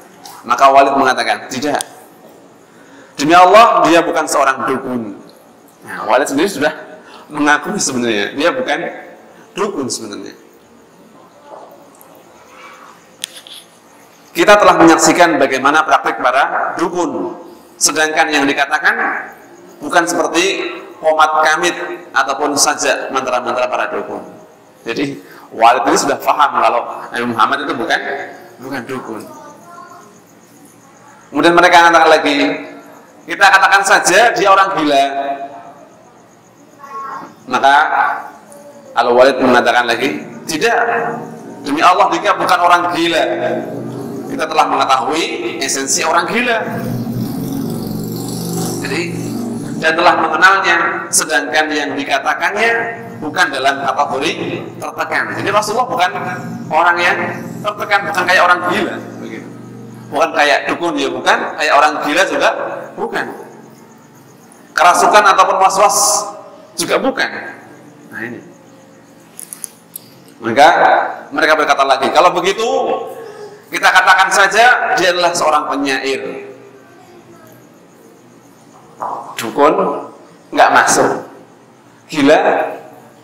Maka Walid mengatakan, tidak. Demi Allah, dia bukan seorang dukun. Nah, Walid sendiri sudah mengakui sebenarnya dia bukan dukun sebenarnya. Kita telah menyaksikan bagaimana praktik para dukun. Sedangkan yang dikatakan bukan seperti qomat kamit ataupun saja mantra-mantra para dukun. Jadi Walid ini sudah paham kalau Nabi Muhammad itu bukan dukun. Kemudian mereka katakan lagi, kita katakan saja dia orang gila. Maka Al-Walid mengatakan lagi, tidak, demi Allah dia bukan orang gila. Kita telah mengetahui esensi orang gila. Jadi, dan telah mengenalnya, sedangkan yang dikatakannya bukan dalam kategori tertekan. Jadi Rasulullah bukan orang yang tertekan, bukan kayak orang gila begitu. Bukan kayak dukun ya bukan, kayak orang gila juga bukan. Kerasukan ataupun was-was juga bukan. Nah ini. Maka mereka berkata lagi, kalau begitu kita katakan saja dia adalah seorang penyair. Dukun nggak masuk, gila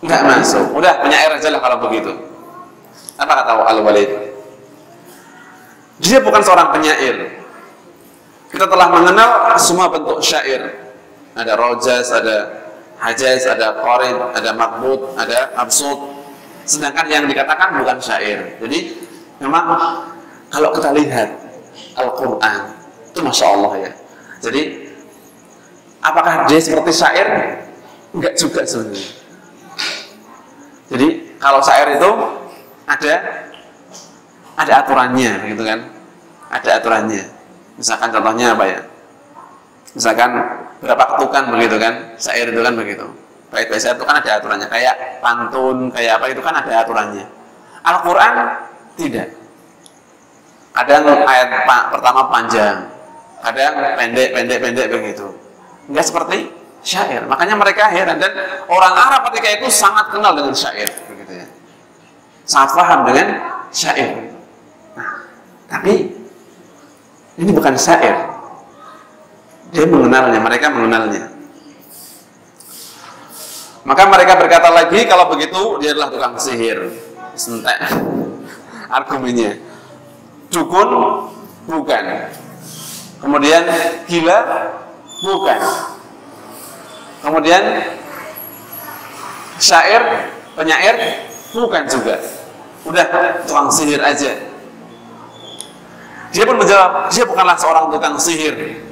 nggak masuk. Udah penyair aja lah kalau begitu. Apa kata Al-Walid? Dia bukan seorang penyair. Kita telah mengenal semua bentuk syair. Ada rojaz, ada hajaz, ada qarid, ada maqbud, ada absud. Sedangkan yang dikatakan bukan syair. Jadi memang kalau kita lihat Al-Quran itu Masya Allah ya. Jadi apakah dia seperti syair? Enggak juga sebenarnya. Jadi kalau syair itu ada aturannya gitu kan. Ada aturannya. Misalkan contohnya apa ya? Misalkan berapa ketukan begitu kan? Syair itu kan begitu. Bait-bait syair itu kan ada aturannya. Kayak pantun, kayak apa itu kan ada aturannya. Al-Quran tidak. Kadang ayat pertama panjang, kadang pendek begitu. Enggak seperti syair. Makanya mereka heran, dan orang Arab ketika itu sangat kenal dengan syair begitu ya. Sangat paham dengan syair. Nah, tapi ini bukan syair. Dia mengenalnya, mereka mengenalnya. Maka mereka berkata lagi, kalau begitu dia adalah tukang sihir. Sentek argumennya. Dukun bukan. Kemudian gila bukan. Kemudian syair, penyair bukan juga. Udah tukang sihir aja. Dia pun menjawab, dia bukanlah seorang tukang sihir.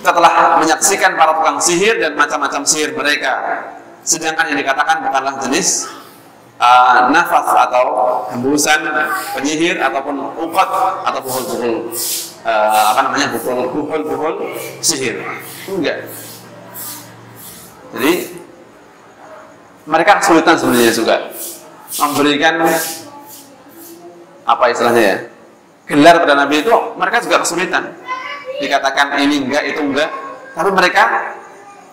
Kita telah menyaksikan para tukang sihir dan macam-macam sihir mereka. Sedangkan yang dikatakan bukanlah jenis nafas atau hembusan penyihir ataupun uqat atau buhul-buhul buhul sihir. Enggak. Jadi mereka kesulitan sebenarnya juga memberikan apa istilahnya ya, gelar pada Nabi itu. Mereka juga kesulitan. Dikatakan ini enggak, itu enggak, tapi mereka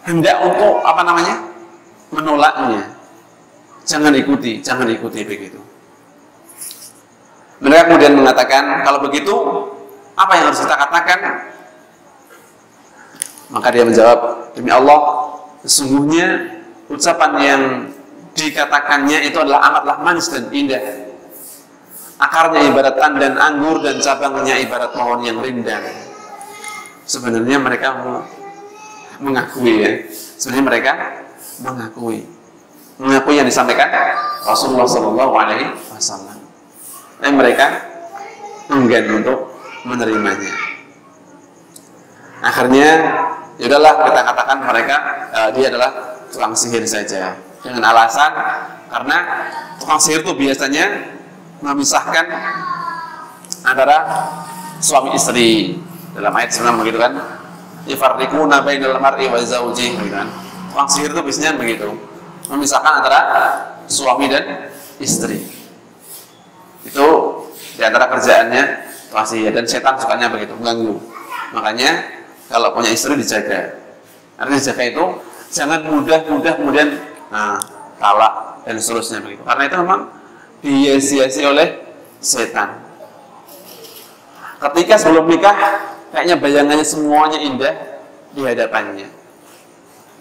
hendak untuk menolaknya. Jangan ikuti begitu. Mereka kemudian mengatakan, kalau begitu apa yang harus kita katakan? Maka dia menjawab, demi Allah, sesungguhnya ucapan yang dikatakannya itu adalah amatlah manis dan indah. Akarnya ibarat tandan anggur dan cabangnya ibarat pohon yang rindang. Sebenarnya mereka mengakui ya. Sebenarnya mereka mengakui yang disampaikan Rasulullah SAW. Dan mereka enggan untuk menerimanya. Akhirnya, yaudahlah kita katakan mereka dia adalah tukang sihir saja. Dengan alasan karena tukang sihir itu biasanya memisahkan antara suami istri. Dalam ayat 9 begitu kan, yufarriquna bainal mar'i wa zawjihi gitu kan. Tukang sihir itu biasanya begitu, memisahkan antara suami dan istri. Itu di antara kerjaannya tukang sihir, dan setan sukanya begitu, mengganggu. Makanya kalau punya istri dijaga. Artinya dijaga itu jangan mudah kemudian talak dan seterusnya begitu. Karena itu memang dihiasi-hiasi oleh setan. Ketika sebelum nikah kayaknya bayangannya semuanya indah di hadapannya.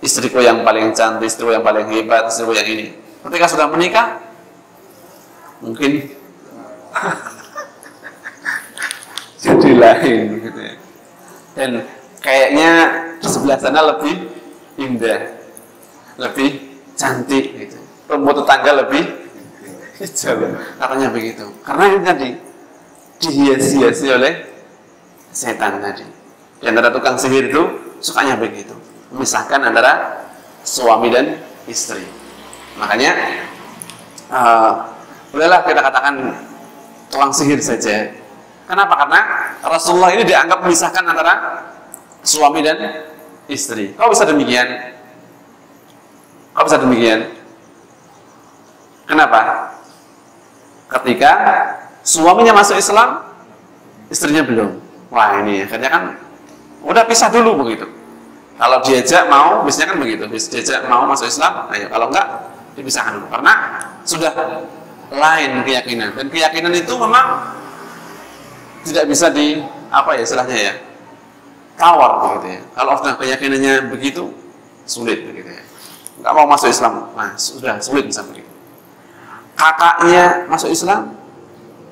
Istriku yang paling cantik, istriku yang paling hebat, istriku yang ini. Ketika sudah menikah, mungkin jadi lain gitu ya. Dan kayaknya di sebelah sana lebih indah, lebih cantik gitu. Rumput tetangga lebih hijau, katanya begitu. Karena ini tadi dihiasi-hiasi oleh setan tadi. Di antara tukang sihir itu sukanya begitu, memisahkan antara suami dan istri. Makanya bolehlah kita katakan tukang sihir saja. Kenapa? Karena Rasulullah ini dianggap memisahkan antara suami dan istri. Kok bisa demikian? Kok bisa demikian? Kenapa? Ketika suaminya masuk Islam, istrinya belum. Wah ini akhirnya kan udah pisah dulu begitu. Kalau diajak mau, biasanya kan begitu. Diajak mau masuk Islam, ayo. Kalau enggak, dipisahkan dulu. Karena sudah lain keyakinan. Dan keyakinan itu memang tidak bisa istilahnya ya, tawar begitu ya. Kalau sudah keyakinannya begitu, sulit begitu ya. Enggak mau masuk Islam, nah sudah sulit bisa begitu. Kakaknya masuk Islam,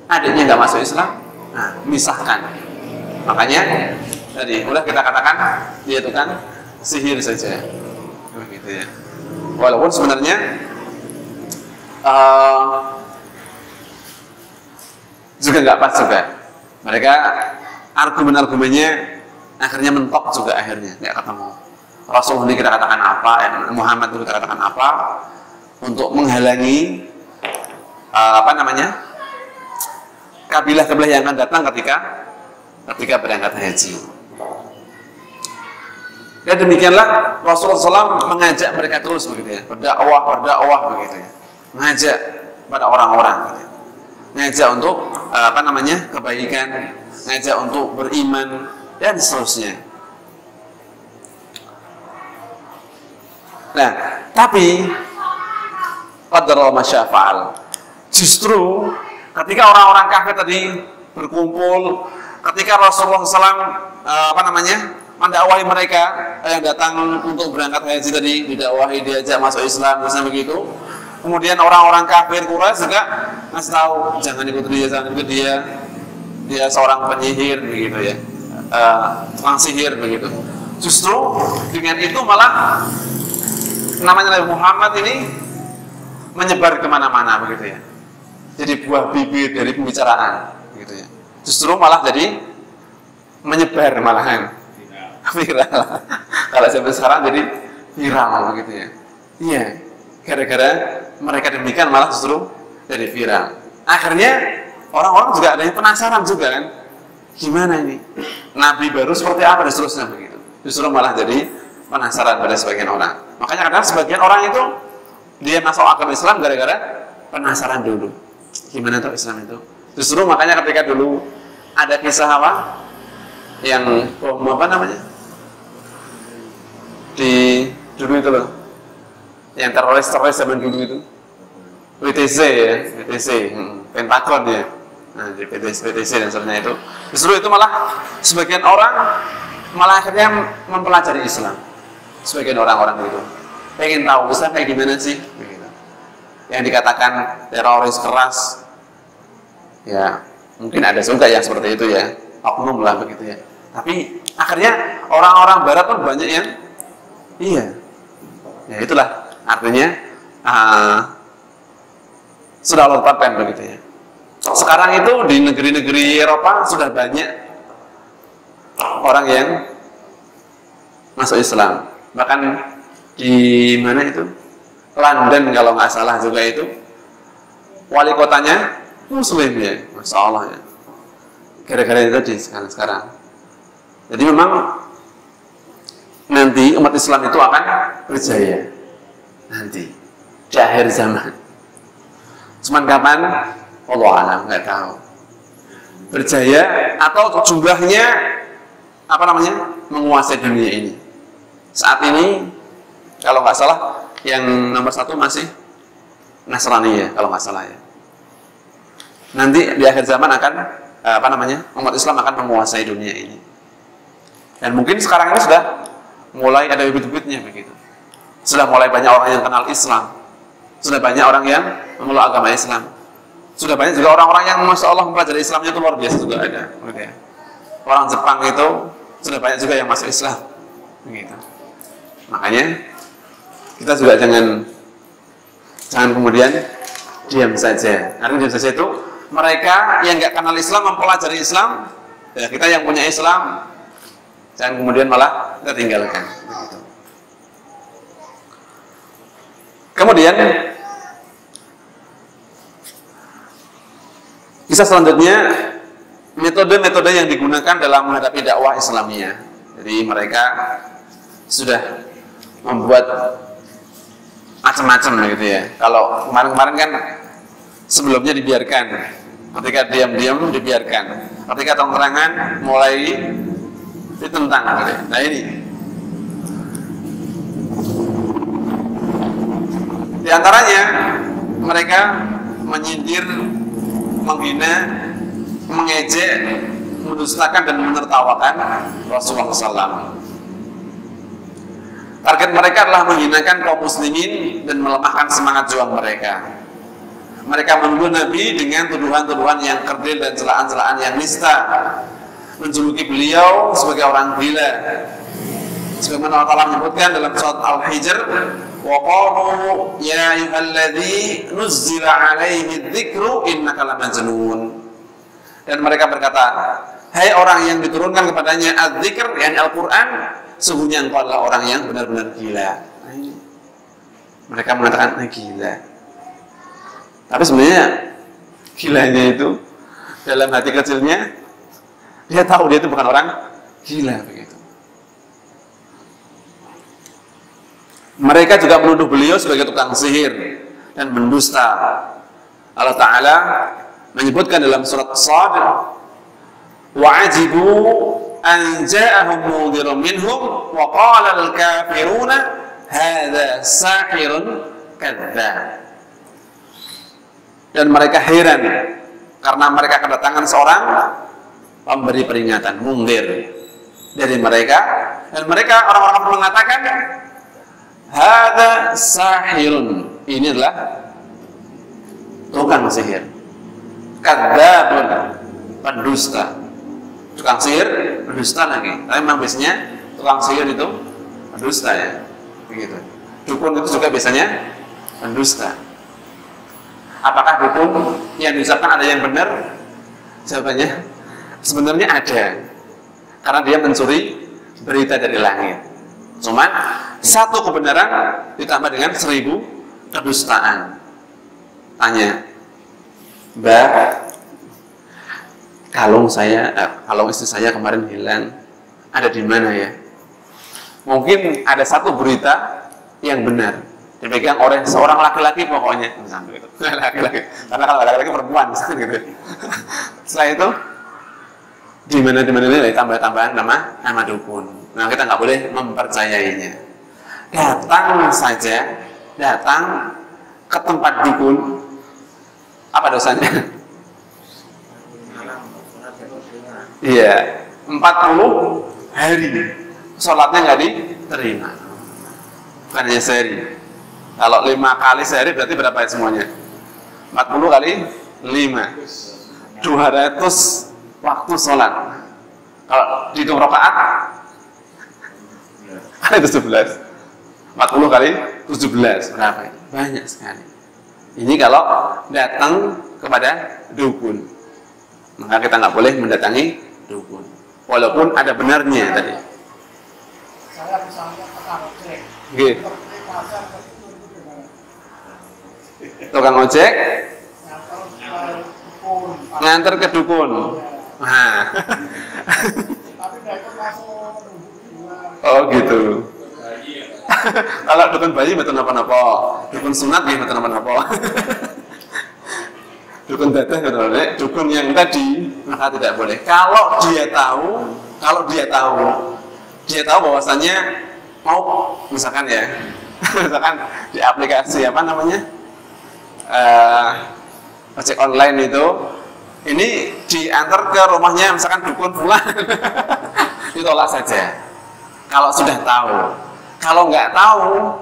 adiknya enggak masuk Islam, Nah, misahkan. Makanya tadi udah kita katakan dia itu kan sihir saja, begitu ya. Walaupun sebenarnya juga nggak pas juga. Mereka argumen-argumennya akhirnya mentok juga, akhirnya nggak ketemu. Rasulullah ini kita katakan apa, Muhammad itu kita katakan apa untuk menghalangi kabilah-kabilah yang akan datang ketika berangkat haji. Dan demikianlah Rasulullah SAW mengajak mereka terus begitu ya, berdakwah begitu ya, mengajak pada orang-orang, gitu ya. Ngajak untuk kebaikan, ngajak untuk beriman dan seterusnya. Nah, tapi qadarallahu ma syaa fa'al. Justru ketika orang-orang kafir tadi berkumpul, ketika Rasulullah SAW mendakwahi mereka yang datang untuk berangkat haji tadi, didakwahi, diajak masuk Islam, misalnya begitu. Kemudian orang-orang kafir Quraisy juga ngasih tahu, jangan ikut dia, dia seorang penyihir begitu ya, tukang sihir begitu. Justru dengan itu malah namanya Nabi Muhammad ini menyebar kemana-mana begitu ya. Jadi buah bibir dari pembicaraan begitu ya. Justru malah jadi menyebar malahan. Viral. Kalau sampai sekarang jadi viral begitu ya. Iya, gara-gara mereka demikian malah justru jadi viral. Akhirnya orang-orang juga ada yang penasaran juga kan, gimana ini Nabi baru seperti apa dan seterusnya begitu. Justru malah jadi penasaran pada sebagian orang. Makanya kadang sebagian orang itu dia masuk agama Islam gara-gara penasaran dulu, gimana tuh Islam itu. Justru makanya ketika dulu ada kisah yang di dulu itu loh, yang teroris zaman dulu itu, WTC ya, Pentagon ya, nah di WTC dan sebagainya itu. Justru itu malah sebagian orang malah akhirnya mempelajari Islam. Sebagian orang-orang itu pengen tahu Islam kayak gimana sih, begitu. Yang dikatakan teroris keras, ya mungkin ada juga yang seperti itu ya, oknum lah begitu ya. Tapi akhirnya orang-orang Barat pun banyak yang iya, ya itulah artinya sudah Allah tetapkan begitu ya. Sekarang itu di negeri-negeri Eropa sudah banyak orang yang masuk Islam. Bahkan di mana itu, London kalau nggak salah juga itu wali kotanya Muslim ya, Masya Allah ya. Gara-gara itu tadi sekarang. Jadi memang nanti umat Islam itu akan berjaya nanti di akhir zaman. Cuman kapan? Allah alam, nggak tahu. Berjaya atau jumlahnya menguasai dunia ini. Saat ini kalau nggak salah yang nomor 1 masih Nasrani ya, kalau nggak salah ya. Nanti di akhir zaman akan umat Islam akan menguasai dunia ini. Dan mungkin sekarang ini sudah mulai ada bibit-bibitnya begitu. Sudah mulai banyak orang yang kenal Islam. Sudah banyak orang yang memeluk agama Islam. Sudah banyak juga orang-orang yang Masya Allah mempelajari Islamnya itu luar biasa juga ada. Begitu ya. Orang Jepang itu sudah banyak juga yang masuk Islam. Begitu. Makanya kita juga jangan kemudian diam saja. Karena diam saja itu mereka yang nggak kenal Islam mempelajari Islam, ya kita yang punya Islam jangan kemudian malah kita tinggalkan. Begitu. Kemudian kisah selanjutnya, metode-metode yang digunakan dalam menghadapi dakwah Islamiyah. Jadi mereka sudah membuat macam-macam gitu ya. Kalau kemarin-kemarin kan sebelumnya dibiarkan, ketika diam-diam dibiarkan, ketika terang-terangan mulai ditentang gitu ya. Nah ini di antaranya mereka menyindir, menghina, mengejek, mendustakan dan menertawakan Rasulullah SAW. Target mereka adalah menghinakan kaum muslimin dan melemahkan semangat juang mereka. Mereka menuduh Nabi dengan tuduhan-tuduhan yang kerdil dan celaan-celaan yang nista, menjuluki beliau sebagai orang gila. Sebagaimana Allah Ta'ala menyebutkan dalam surat Al-Hijr, wa qalu ya ayyuhalladzi nuzzila 'alaihi dzikru innaka lamajnun. Dan mereka berkata, hai orang yang diturunkan kepadanya az-dzikr, yakni Al-Qur'an, sesungguhnya engkau adalah orang yang benar-benar gila. Mereka mengatakan gila. Tapi sebenarnya gilanya itu dalam hati kecilnya dia tahu dia itu bukan orang gila begitu. Mereka juga menuduh beliau sebagai tukang sihir dan mendusta. Allah Ta'ala menyebutkan dalam surat Shad, wa ajibu an ja'ahum mundhirun minhum wa qala al-kafiruna hadza sahirun kadzdzab. Dan mereka heran karena mereka kedatangan seorang pemberi peringatan, mungdir dari mereka, dan mereka orang-orang mengatakan hadza sahirun, ini adalah tukang sihir, kadzdzabun, pendusta. Tukang sihir pendusta lagi. Tapi memang biasanya tukang sihir itu pendusta ya, begitu. Dukun itu juga biasanya pendusta. Apakah dukun yang diucapkan ada yang benar? Jawabannya sebenarnya ada, karena dia mencuri berita dari langit. Cuman satu kebenaran ditambah dengan 1000 kedustaan. Tanya, Mbak, kalung istri saya kemarin hilang, ada di mana ya? Mungkin ada satu berita yang benar dipegang oleh seorang laki-laki pokoknya, misalnya gitu. Laki-laki, karena kalau laki-laki perempuan, misalnya gitu. Setelah itu di mana ini tambah-tambahan nama dukun. Nah, kita nggak boleh mempercayainya. Datang ke tempat dukun, apa dosanya? Iya, 40 hari sholatnya nggak diterima. Bukan hanya sehari. Kalau 5 kali sehari berarti berapa ya semuanya? 40 kali 5, 200 waktu sholat. Kalau dihitung rakaat kali 17, 40 kali 17 berapa ya? Banyak sekali. Ini kalau datang kepada dukun, maka kita nggak boleh mendatangi dukun, walaupun ada benarnya tadi. Saya misalnya tukang ojek, tukang ojek nganter ke dukun. Nah. Oh gitu. Kalau dukun bayi betul napa-napa, dukun sunat ya betul napa-napa. Dukun dadah betul, dukun yang tadi maka tidak boleh. Kalau dia tahu bahwasannya mau misalkan ya, misalkan di aplikasi apa namanya ojek online itu, ini diantar ke rumahnya misalkan dukun fulan, ditolak saja. Kalau sudah tahu. Kalau nggak tahu,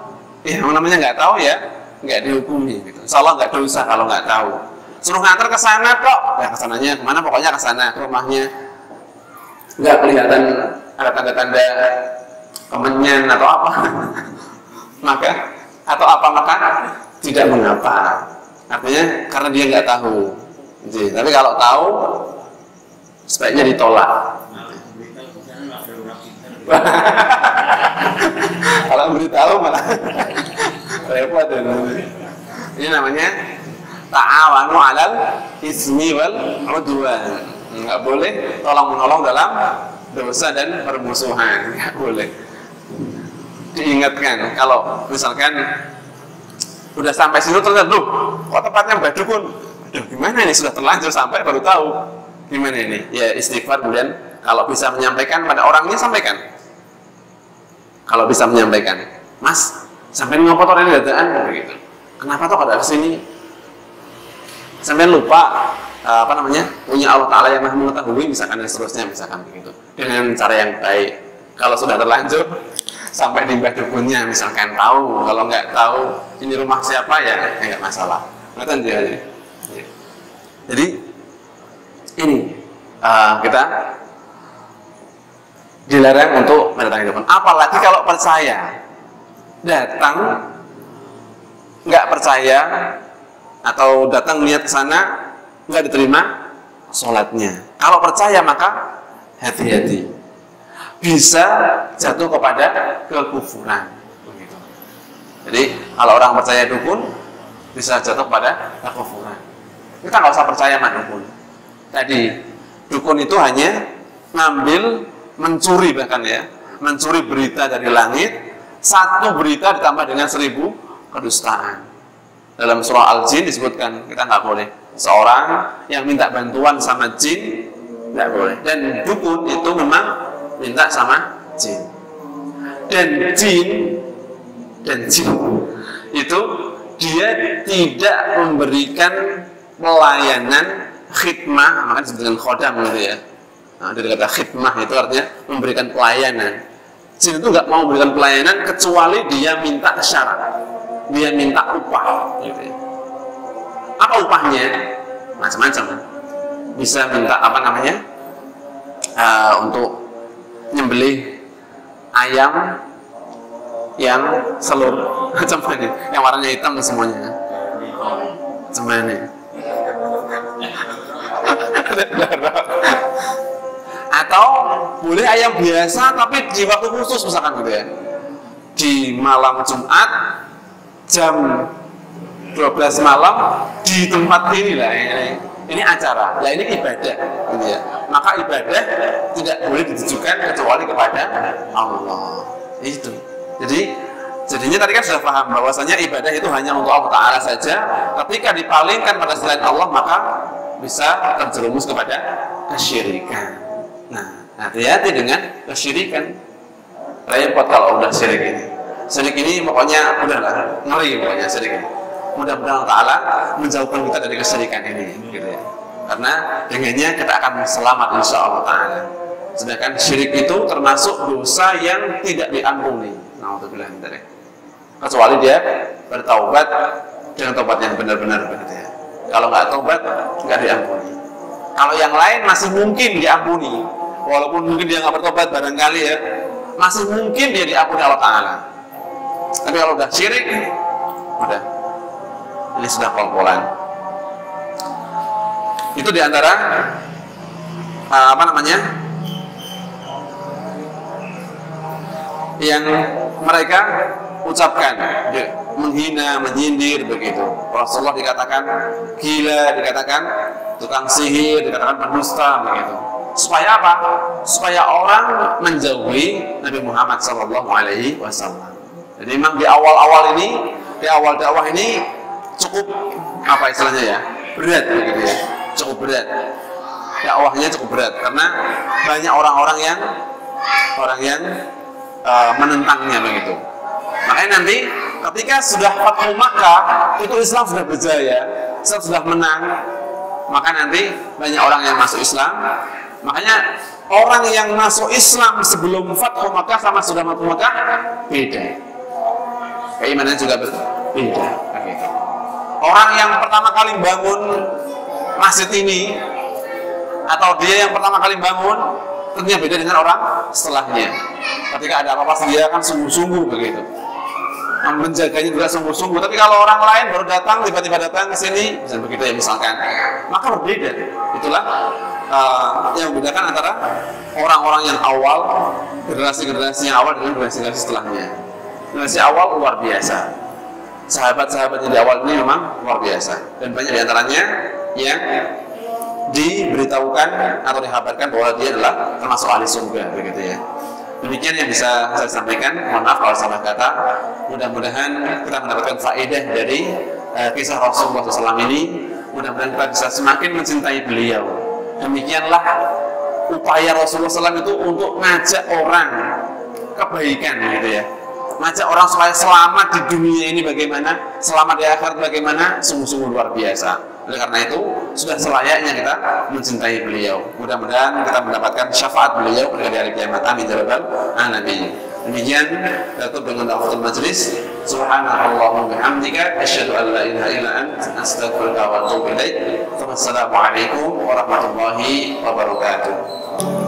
ya namanya nggak tahu ya, nggak dihukumi. Gitu. Insya Allah nggak dosa kalau nggak tahu. Suruh ngantar ke sana kok, ya kesananya kemana? Pokoknya ke sana, ke rumahnya. Nggak kelihatan ada tanda-tanda kemenyan atau apa, maka tidak mengapa. Artinya karena dia nggak tahu. Jadi, tapi kalau tahu, sebaiknya ditolak. Kalau beritahu malah repot ya. Ini namanya ta'awanu 'alal ismi wal 'udwan. Enggak boleh tolong-menolong dalam dosa dan permusuhan, enggak boleh. Diingatkan kalau misalkan udah sampai situ ternyata kok tempatnya Mbak Dukun. Aduh, gimana ini sudah terlanjur sampai baru tahu. Gimana ini? Ya istighfar, kemudian kalau bisa menyampaikan pada orangnya sampaikan. Kalau bisa menyampaikan, Mas, sampai ngopo to rene dadakan begitu. Kenapa toh kada kesini? Sampai lupa punya Allah Ta'ala yang Maha mengetahui, misalkan dan seterusnya, misalkan begitu. Dengan cara yang baik. Kalau sudah terlanjur sampai di mbah dukunnya, misalkan tahu, kalau nggak tahu ini rumah siapa ya nggak masalah. Kelihatan dia. Jadi ini kita dilarang untuk mendatangi dukun. Apalagi kalau percaya, datang nggak percaya atau datang niat ke sana nggak diterima sholatnya. Kalau percaya maka hati-hati, bisa jatuh kepada kekufuran. Begitu. Jadi kalau orang percaya dukun bisa jatuh pada kekufuran. Kita nggak usah percaya sama dukun. Tadi dukun itu hanya ngambil, mencuri bahkan ya, mencuri berita dari langit, satu berita ditambah dengan 1000 kedustaan. Dalam surah Al-Jin disebutkan kita nggak boleh seorang yang minta bantuan sama jin, nggak boleh. Dan dukun itu memang minta sama jin. Dan jin itu dia tidak memberikan pelayanan khidmah, makanya disebut dengan khodam gitu ya. Nah, dari kata khidmah itu artinya memberikan pelayanan. Jin itu nggak mau memberikan pelayanan kecuali dia minta syarat, dia minta upah gitu ya. Apa upahnya? Macam-macam. Bisa minta apa namanya, untuk nyembelih ayam yang selur macam mana, yang warnanya hitam semuanya, macam mana? Atau boleh ayam biasa tapi di waktu khusus misalkan gitu ya, di malam Jumat jam 12 malam di tempat ini lah, ini acara, ya ini ibadah gitu ya. Maka ibadah tidak boleh ditujukan kecuali kepada Allah. Itu. Jadinya tadi kan sudah paham bahwasanya ibadah itu hanya untuk Allah Ta'ala saja. Ketika dipalingkan pada selain Allah maka bisa terjerumus kepada kesyirikan. Nah, hati-hati dengan kesyirikan. Repot kalau udah syirik ini. Syirik ini pokoknya udahlah, ngeri pokoknya syirik ini. Mudah-mudahan Allah Ta'ala menjauhkan kita dari kesyirikan ini gitu ya. Karena dengannya kita akan selamat insya Allah Ta'ala. Sedangkan syirik itu termasuk dosa yang tidak diampuni. Na'udzubillah min dzalik. Kecuali dia bertaubat dengan taubat yang benar-benar begitu ya. Kalau nggak taubat nggak diampuni. Kalau yang lain masih mungkin diampuni, walaupun mungkin dia nggak bertobat barangkali ya, masih mungkin dia diampuni Allah Ta'ala. Tapi kalau udah syirik, udah ini sudah pol-polan. Itu diantara apa namanya yang mereka ucapkan, menghina, menyindir begitu. Rasulullah dikatakan gila, dikatakan tukang sihir, dikatakan pendusta begitu. Supaya apa? Supaya orang menjauhi Nabi Muhammad SAW. Jadi memang di awal-awal ini, di awal dakwah ini cukup apa istilahnya ya, berat begitu ya, cukup berat. Dakwahnya cukup berat karena banyak orang-orang yang menentangnya begitu. Makanya nanti ketika sudah Fathu Makkah itu Islam sudah berjaya, Islam sudah menang, maka nanti banyak orang yang masuk Islam. Makanya orang yang masuk Islam sebelum Fathu Makkah sama sudah Fathu Makkah beda, keimanannya juga berbeda. Orang yang pertama kali bangun masjid ini atau dia yang pertama kali bangun tentunya beda dengan orang setelahnya. Ketika ada apa-apa dia kan sungguh-sungguh begitu, menjaganya juga sungguh-sungguh. Tapi kalau orang lain baru datang, tiba-tiba datang ke sini, misalnya begitu ya misalkan, maka berbeda. Itulah yang membedakan antara orang-orang yang awal, generasi-generasi yang awal dengan generasi-generasi setelahnya. Generasi awal luar biasa, sahabat-sahabat yang di awal ini memang luar biasa, dan banyak diantaranya yang diberitahukan atau dikabarkan bahwa dia adalah termasuk ahli surga begitu ya. Demikian yang bisa saya sampaikan. Mohon maaf kalau salah kata. Mudah-mudahan kita mendapatkan faedah dari kisah Rasulullah SAW ini. Mudah-mudahan kita bisa semakin mencintai beliau. Demikianlah upaya Rasulullah SAW itu untuk ngajak orang kebaikan gitu ya. Ngajak orang supaya selamat di dunia ini bagaimana, selamat di akhirat bagaimana, sungguh-sungguh luar biasa. Oleh karena itu sudah selayaknya kita mencintai beliau. Mudah-mudahan kita mendapatkan syafaat beliau pada hari kiamat. Amin ya rabbal alamin. Demikian tutup dengan doa majlis. Subhanallahumma bihamdika asyhadu an la ilaha illa anta astaghfiruka wa atubu ilaik. Wassalamualaikum warahmatullahi wabarakatuh.